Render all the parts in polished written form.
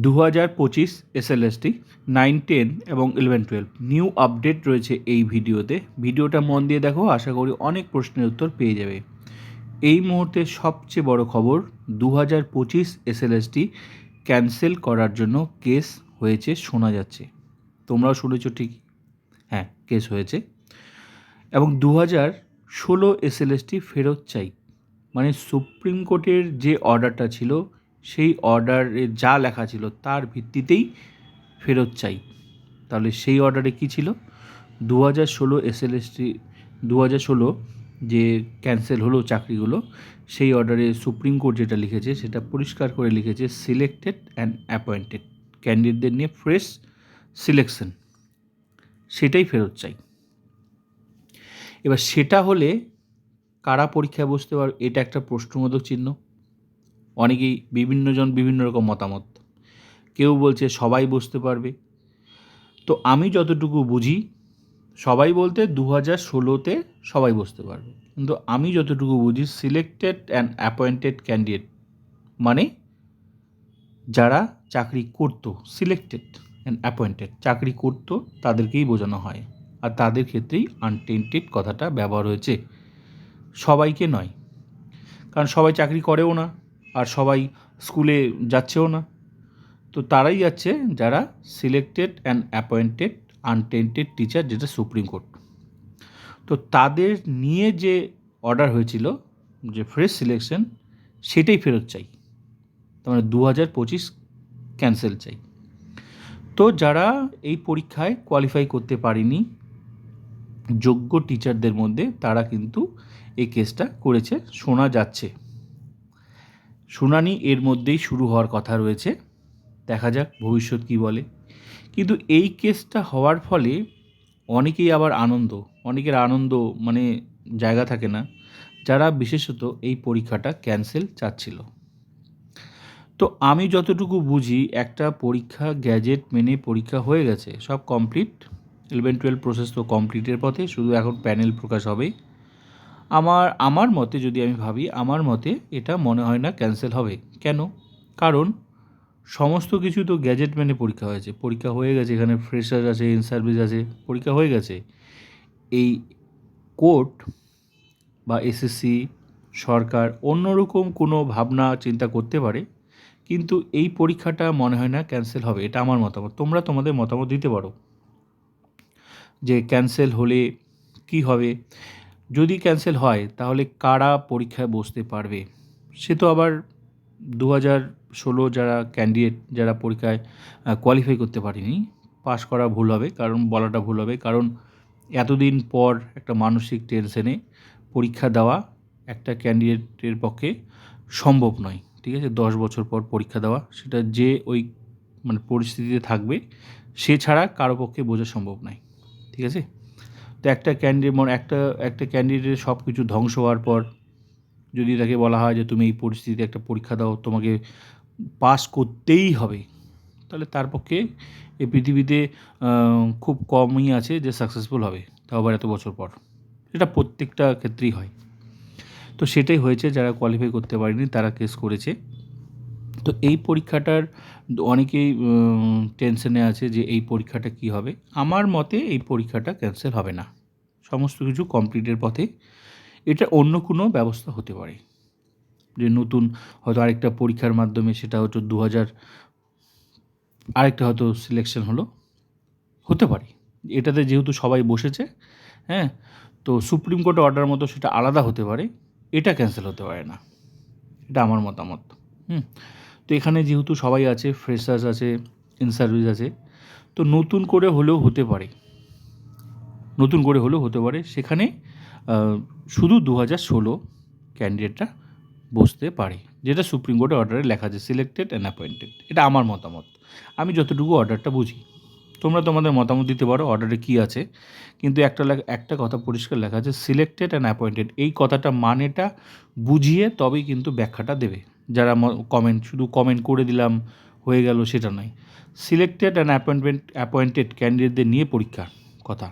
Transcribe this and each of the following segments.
2025 SLST 9, 10 এবং 11, 12 new update রয়েছে এই ভিডিওতে। ভিডিওটা মন দিয়ে দেখো, আশা করি অনেক প্রশ্নের উত্তর পেয়ে যাবে। এই মুহূর্তে সবচেয়ে বড় খবর, 2025 এসএলএসটি ক্যান্সেল করার জন্য কেস হয়েছে শোনা যাচ্ছে। তোমরাও শুনেছো ঠিক, হ্যাঁ কেস হয়েছে। এবং 2016 এসএলএসটি ফেরত চাই, মানে সুপ্রিম কোর্টের যে অর্ডারটা ছিল সেই অর্ডারে যা লেখা ছিল তার ভিত্তিতেই ফেরত চাই। তাহলে সেই অর্ডারে কী ছিল? 2016 এসএলএসটি 2016 যে ক্যান্সেল হলো চাকরিগুলো, সেই অর্ডারে সুপ্রিম কোর্ট যেটা লিখেছে সেটা পরিষ্কার করে লিখেছে, সিলেক্টেড অ্যান্ড অ্যাপয়েন্টেড ক্যান্ডিডেটদের নিয়ে ফ্রেশ সিলেকশন, সেটাই ফেরত চাই। এবার সেটা হলে কারা পরীক্ষায় বসতে পারবে, এটা একটা প্রশ্নবোধক চিহ্ন। অনেকেই বিভিন্নজন বিভিন্ন রকম মতামত, কেউ বলছে সবাই বসতে পারবে। তো আমি যতটুকু বুঝি, সবাই বলতে 2016-তে সবাই বসতে পারবে, কিন্তু আমি যতটুকু বুঝি সিলেক্টেড অ্যান্ড অ্যাপয়েন্টেড ক্যান্ডিডেট মানে যারা চাকরি করতো, সিলেক্টেড অ্যান্ড অ্যাপয়েন্টেড চাকরি করতো তাদেরকেই বোঝানো হয়, আর তাদের ক্ষেত্রেই আনটেন্টেড কথাটা ব্যবহার হয়েছে, সবাইকে নয়। কারণ সবাই চাকরি করেও না, আর সবাই স্কুলে যাচ্ছেও না। তো তারাই যাচ্ছে যারা selected and appointed untainted teacher, যেটা সুপ্রিম কোর্ট। তো তাদের নিয়ে যে অর্ডার হয়েছিল, যে ফ্রেশ সিলেকশন, সেটাই ফেরত চাই। তার মানে 2025 ক্যান্সেল চাই। তো যারা এই পরীক্ষায় কোয়ালিফাই করতে পারেনি যোগ্য টিচারদের মধ্যে, তারা কিন্তু এই কেসটা করেছে শোনা যাচ্ছে। শুনানি এর মধ্যেই শুরু হওয়ার কথা রয়েছে, দেখা যাক ভবিষ্যৎ কী বলে। কিন্তু এই কেসটা হওয়ার ফলে অনেকেই আবার অনেকের আনন্দ মানে জায়গা থাকে না, যারা বিশেষত এই পরীক্ষাটা ক্যান্সেল চাচ্ছিল। তো আমি যতটুকু বুঝি, একটা পরীক্ষা গ্যাজেট মেনে পরীক্ষা হয়ে গেছে, সব কমপ্লিট, 11-12 প্রসেস তো কমপ্লিটের পথে, শুধু এখন প্যানেল প্রকাশ হবে। আমার মতে, যদি আমি ভাবি, আমার মতে এটা মনে হয় না ক্যান্সেল হবে। কেন? কারণ সমস্ত কিছু তো গ্যাজেট মেনে পরীক্ষা হয়েছে, পরীক্ষা হয়ে গেছে, এখানে ফ্রেশার আছে, ইন সার্ভিস আছে, পরীক্ষা হয়ে গেছে। এই কোর্ট বা এসএসসি সরকার অন্যরকম কোনো ভাবনা চিন্তা করতে পারে, কিন্তু এই পরীক্ষাটা মনে হয় না ক্যান্সেল হবে। এটা আমার মতামত, তোমরা তোমাদের মতামত দিতে পারো যে ক্যান্সেল হলে কি হবে। যদি ক্যান্সেল হয় তাহলে কারা পরীক্ষায় বসতে পারবে, সে তো আবার 2016 যারা ক্যান্ডিডেট, যারা পরীক্ষায় কোয়ালিফাই করতে পারেনি, পাশ করা ভুল হবে, কারণ বলাটা ভুল হবে, কারণ এতদিন পর একটা মানসিক টেনশনে পরীক্ষা দেওয়া একটা ক্যান্ডিডেটের পক্ষে সম্ভব নয়। ঠিক আছে, 10 বছর পর পরীক্ষা দেওয়া, সেটা যে ওই মানে পরিস্থিতিতে থাকবে সে ছাড়া কারো পক্ষে বোঝা সম্ভব নয়। ঠিক আছে, তো একটা ক্যান্ডিডেটের সব কিছু ধ্বংস হওয়ার পর যদি তাকে বলা হয় যে তুমি এই পরিস্থিতিতে একটা পরীক্ষা দাও, তোমাকে পাস করতেই হবে, তাহলে তার পক্ষে এই পৃথিবীতে খুব কমই আছে যে সাকসেসফুল হবে, তাও আবার এত বছর পর। এটা প্রত্যেকটা ক্ষেত্রেই হয়। তো সেটাই হয়েছে, যারা কোয়ালিফাই করতে পারেনি তারা কেস করেছে। তো এই পরীক্ষাটার অনেকেই টেনশনে আছে যে এই পরীক্ষাটা কি হবে। আমার মতে এই পরীক্ষাটা ক্যান্সেল হবে না, সমস্ত কিছু কমপ্লিটের পথে। এটা অন্য কোনো ব্যবস্থা হতে পারে, যে নতুন হয়তো আরেকটা পরীক্ষার মাধ্যমে, সেটা হয়তো 2000 আরেকটা হয়তো সিলেকশন হতে পারে। এটাতে যেহেতু সবাই বসেছে, হ্যাঁ, তো সুপ্রিম কোর্টের অর্ডার মতো সেটা আলাদা হতে পারে, এটা ক্যান্সেল হতে পারে না, এটা আমার মতামত। তো এখানে যেহেতু সবাই আছে, ফ্রেশার্স আছে, ইন সার্ভিস আছে, তো নতুন করে হলেও হতে পারে, সেখানে শুধু 2016 ক্যান্ডিডেটরা বসতে পারে, যেটা সুপ্রিম কোর্টের অর্ডারে লেখা আছে, সিলেক্টেড অ্যান্ড অ্যাপয়েন্টেড। এটা আমার মতামত, আমি যতটুকু অর্ডারটা বুঝি। তোমরা তোমাদের মতামত দিতে পারো অর্ডারে কী আছে, কিন্তু একটা কথা পরিষ্কার লেখা আছে, সিলেক্টেড অ্যান্ড অ্যাপয়েন্টেড। এই কথাটা মানেটা বুঝিয়ে তবেই কিন্তু ব্যাখ্যাটা দেবে। যারা শুধু কমেন্ট করে দিলাম হয়ে গেল, সেটা নয়। সিলেক্টেড অ্যান্ড অ্যাপয়েন্টেড ক্যান্ডিডেটদের নিয়ে পরীক্ষার কথা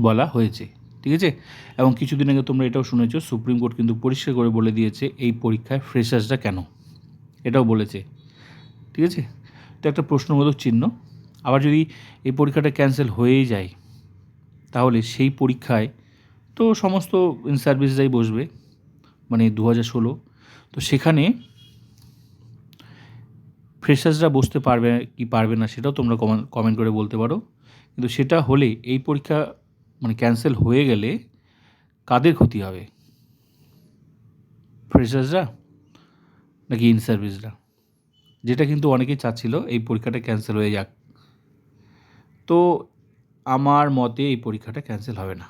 বলা হয়েছে, ঠিক আছে। এবং কিছুদিন আগে তোমরা এটাও শুনেছো, সুপ্রিম কোর্ট কিন্তু পরিষ্কার করে বলে দিয়েছে এই পরীক্ষায় ফ্রেশার্সরা কেন, এটাও বলেছে। ঠিক আছে? তো একটা প্রশ্নবোধক চিহ্ন। আবার যদি এই পরীক্ষাটা ক্যান্সেল হয়েই যায়, তাহলে সেই পরীক্ষায় তো সমস্ত ইন সার্ভিসরাই বসবে, মানে 2016। তো সেখানে ফ্রেশার্সরা বসতে পারবে কি পারবে না সেটাও তোমরা কমেন্ট করে বলতে পারো। কিন্তু সেটা হলে এই পরীক্ষা মানে ক্যান্সেল হয়ে গেলে কাদের ক্ষতি হবে? ফ্রেশার্সরা নাকি ইন সার্ভিসরা? যেটা কিন্তু অনেকেই চাচ্ছিল এই পরীক্ষাটা ক্যান্সেল হয়ে যাক। তো আমার মতে এই পরীক্ষাটা ক্যান্সেল হবে না,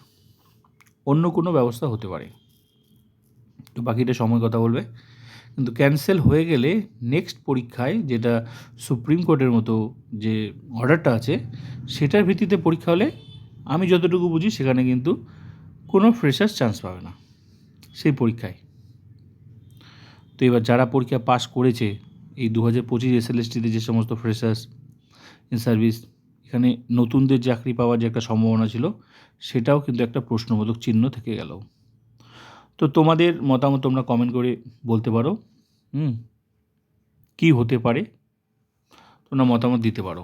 অন্য কোনো ব্যবস্থা হতে পারে। তো বাকিটা সময় কথা বলবে। কিন্তু ক্যান্সেল হয়ে গেলে নেক্সট পরীক্ষায় যেটা সুপ্রিম কোর্টের মতো যে অর্ডারটা আছে সেটার ভিত্তিতে পরীক্ষা হলে আমি যতটুকু বুঝি সেখানে কিন্তু কোনো ফ্রেশার্স চান্স পাবে না সেই পরীক্ষায়। তো এবার যারা পরীক্ষা পাস করেছে এই 2025 SLSTতে যে সমস্ত ফ্রেশার্স ইন সার্ভিস, এখানে নতুনদের চাকরি পাওয়ার যে একটা সম্ভাবনা ছিল সেটাও কিন্তু একটা প্রশ্নবোধক চিহ্ন থেকে গেল। তো তোমাদের মতামত তোমরা কমেন্ট করে বলতে পারো, কী হতে পারে তোমরা মতামত দিতে পারো।